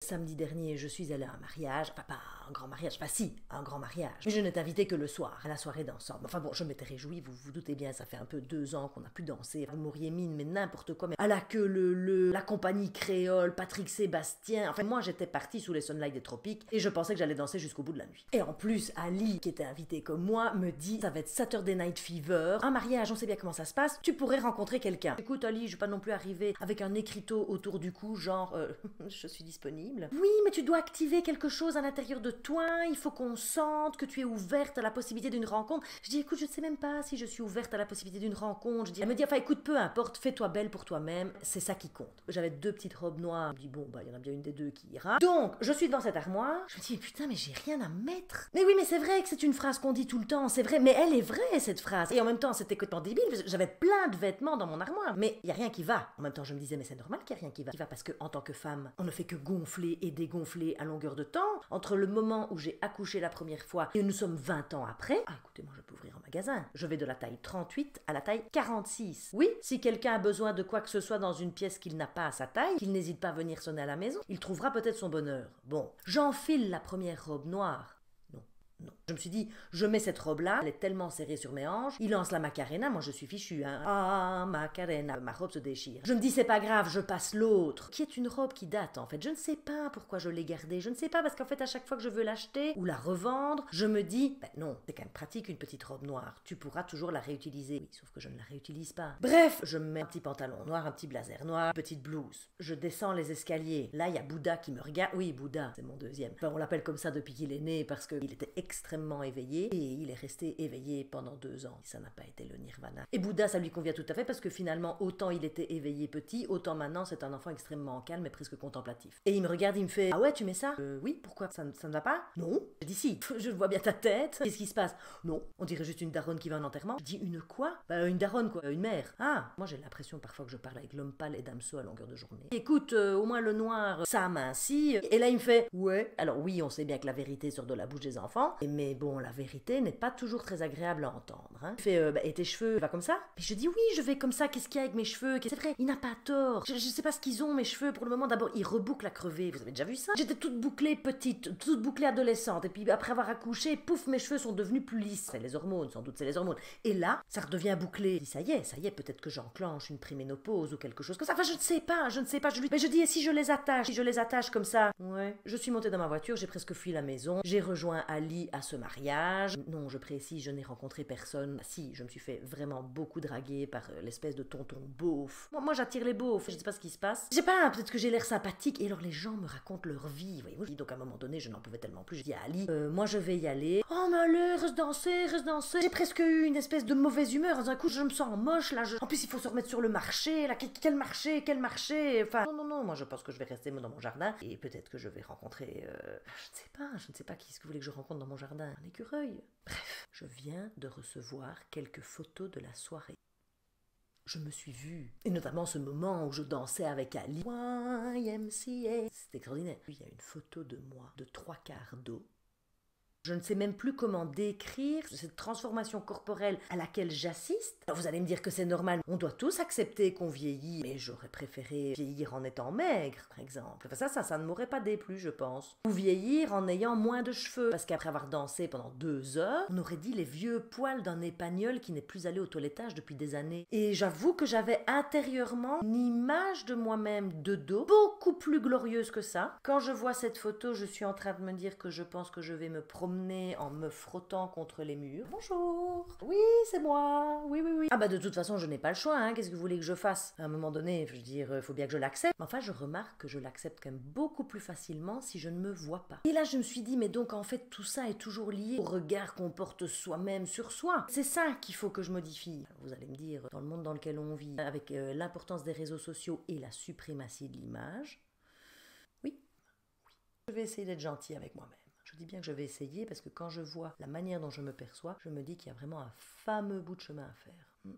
Samedi dernier, je suis allée à un mariage, enfin pas un grand mariage, enfin si, un grand mariage. Mais je n'étais invitée que le soir, à la soirée d'ensemble. Enfin bon, je m'étais réjouie, vous vous doutez bien, ça fait un peu 2 ans qu'on n'a plus dansé. Vous m'auriez mine, mais n'importe quoi, mais à la queue la compagnie créole, Patrick Sébastien. Enfin moi j'étais partie sous les sunlights des tropiques et je pensais que j'allais danser jusqu'au bout de la nuit. Et en plus, Ali, qui était invité comme moi, me dit, ça va être Saturday Night Fever, un mariage, on sait bien comment ça se passe, tu pourrais rencontrer quelqu'un. Écoute Ali, je vais pas non plus arriver avec un écriteau autour du cou, genre, je suis disponible. Oui, mais tu dois activer quelque chose à l'intérieur de toi, il faut qu'on sente que tu es ouverte à la possibilité d'une rencontre. Je dis, écoute, je ne sais même pas si je suis ouverte à la possibilité d'une rencontre. Je dis, elle me dit, enfin écoute, peu importe, fais-toi belle pour toi-même, c'est ça qui compte. J'avais 2 petites robes noires, je me dis, bon, bah il y en a bien une des 2 qui ira. Donc, je suis devant cette armoire, je me dis, putain, mais j'ai rien à mettre. Mais oui, mais c'est vrai que c'est une phrase qu'on dit tout le temps, c'est vrai, mais elle est vraie cette phrase. Et en même temps, c'était complètement débile, parce que j'avais plein de vêtements dans mon armoire, mais il y a rien qui va. En même temps, je me disais, mais c'est normal qu'il y a rien qui va. Parce que en tant que femme, on ne fait que gonfler et dégonfler à longueur de temps. Entre le moment où j'ai accouché la première fois et nous sommes 20 ans après, ah écoutez, moi je peux ouvrir un magasin. Je vais de la taille 38 à la taille 46. Oui, si quelqu'un a besoin de quoi que ce soit dans une pièce qu'il n'a pas à sa taille, qu'il n'hésite pas à venir sonner à la maison, il trouvera peut-être son bonheur. Bon, j'enfile la première robe noire. Non. Je me suis dit, je mets cette robe-là, elle est tellement serrée sur mes hanches, il lance la Macarena, moi je suis fichue, hein. Ah, Macarena, ma robe se déchire. Je me dis, c'est pas grave, je passe l'autre, qui est une robe qui date en fait. Je ne sais pas pourquoi je l'ai gardée, je ne sais pas parce qu'en fait à chaque fois que je veux l'acheter ou la revendre, je me dis, ben non, c'est quand même pratique une petite robe noire, tu pourras toujours la réutiliser. Oui, sauf que je ne la réutilise pas. Bref, je me mets un petit pantalon noir, un petit blazer noir, une petite blouse. Je descends les escaliers, là il y a Bouddha qui me regarde, oui Bouddha, c'est mon deuxième. Enfin, on l'appelle comme ça depuis qu'il est né parce qu'il était extrêmement éveillé et il est resté éveillé pendant 2 ans. Ça n'a pas été le nirvana. Et Bouddha, ça lui convient tout à fait parce que finalement, autant il était éveillé petit, autant maintenant c'est un enfant extrêmement calme et presque contemplatif. Et il me regarde, il me fait, ah ouais, tu mets ça? Oui, pourquoi? Ça ne va pas? Non. Je dis si, je vois bien ta tête. Qu'est-ce qui se passe? Non, on dirait juste une daronne qui va à un enterrement. Je dis une quoi? Bah une daronne quoi, une mère. Ah, moi j'ai l'impression parfois que je parle avec l'homme pâle et Damso à longueur de journée. Écoute, au moins le noir, ça amincit. Et là il me fait, ouais. Alors oui, on sait bien que la vérité sort de la bouche des enfants, mais bon, la vérité n'est pas toujours très agréable à entendre. Hein. Il fait, et tes cheveux, va comme ça? Et je dis, oui, je vais comme ça, qu'est-ce qu'il y a avec mes cheveux? C'est vrai, il n'a pas tort. Je sais pas ce qu'ils ont, mes cheveux, pour le moment. D'abord, ils rebouclent à crever. Vous avez déjà vu ça? J'étais toute bouclée petite, toute bouclée adolescente. Et puis après avoir accouché, pouf, mes cheveux sont devenus plus lisses. C'est les hormones, sans doute, c'est les hormones. Et là, ça redevient bouclé. Je dis, ça y est, peut-être que j'enclenche une préménopause ou quelque chose comme ça. Enfin, je ne sais pas. Mais je dis, et si je les attache comme ça? Ouais. Je suis montée dans ma voiture, j'ai presque fui la maison. J'ai rejoint Ali à ce mariage. Non, je précise, je n'ai rencontré personne. Si, je me suis fait vraiment beaucoup draguer par l'espèce de tonton beauf. Moi j'attire les beaufs, je sais pas ce qui se passe. Je sais pas, peut-être que j'ai l'air sympathique. Et alors les gens me racontent leur vie, voyez-vous. Donc à un moment donné, je n'en pouvais tellement plus. Je dis à Ali, moi je vais y aller. Oh mais allez, reste danser. J'ai presque eu une espèce de mauvaise humeur. D'un coup, je me sens moche là. En plus, il faut se remettre sur le marché. Là, quel marché? Enfin, non, moi je pense que je vais rester dans mon jardin. Et peut-être que je vais rencontrer, je ne sais pas qui est-ce que vous voulez que je rencontre dans mon jardin. Un écureuil. Bref, je viens de recevoir quelques photos de la soirée. Je me suis vue, et notamment ce moment où je dansais avec Ali. YMCA. C'est extraordinaire. Il y a une photo de moi de 3/4 d'eau. Je ne sais même plus comment décrire cette transformation corporelle à laquelle j'assiste. Alors vous allez me dire que c'est normal, on doit tous accepter qu'on vieillit, mais j'aurais préféré vieillir en étant maigre, par exemple. Enfin, ça ne m'aurait pas déplu, je pense. Ou vieillir en ayant moins de cheveux, parce qu'après avoir dansé pendant 2 heures, on aurait dit les vieux poils d'un épagnol qui n'est plus allé au toilettage depuis des années. Et j'avoue que j'avais intérieurement une image de moi-même de dos beaucoup plus glorieuse que ça. Quand je vois cette photo, je suis en train de me dire que je pense que je vais me promener en me frottant contre les murs. Bonjour. Oui, c'est moi. Oui. Ah bah de toute façon, je n'ai pas le choix, hein. Qu'est-ce que vous voulez que je fasse? À un moment donné, je veux dire, faut bien que je l'accepte. Mais enfin, je remarque que je l'accepte quand même beaucoup plus facilement si je ne me vois pas. Et là, je me suis dit, mais donc en fait, tout ça est toujours lié au regard qu'on porte soi-même sur soi. C'est ça qu'il faut que je modifie. Alors, vous allez me dire, dans le monde dans lequel on vit, avec l'importance des réseaux sociaux et la suprématie de l'image, oui, je vais essayer d'être gentil avec moi-même. Je dis bien que je vais essayer parce que quand je vois la manière dont je me perçois, je me dis qu'il y a vraiment un fameux bout de chemin à faire.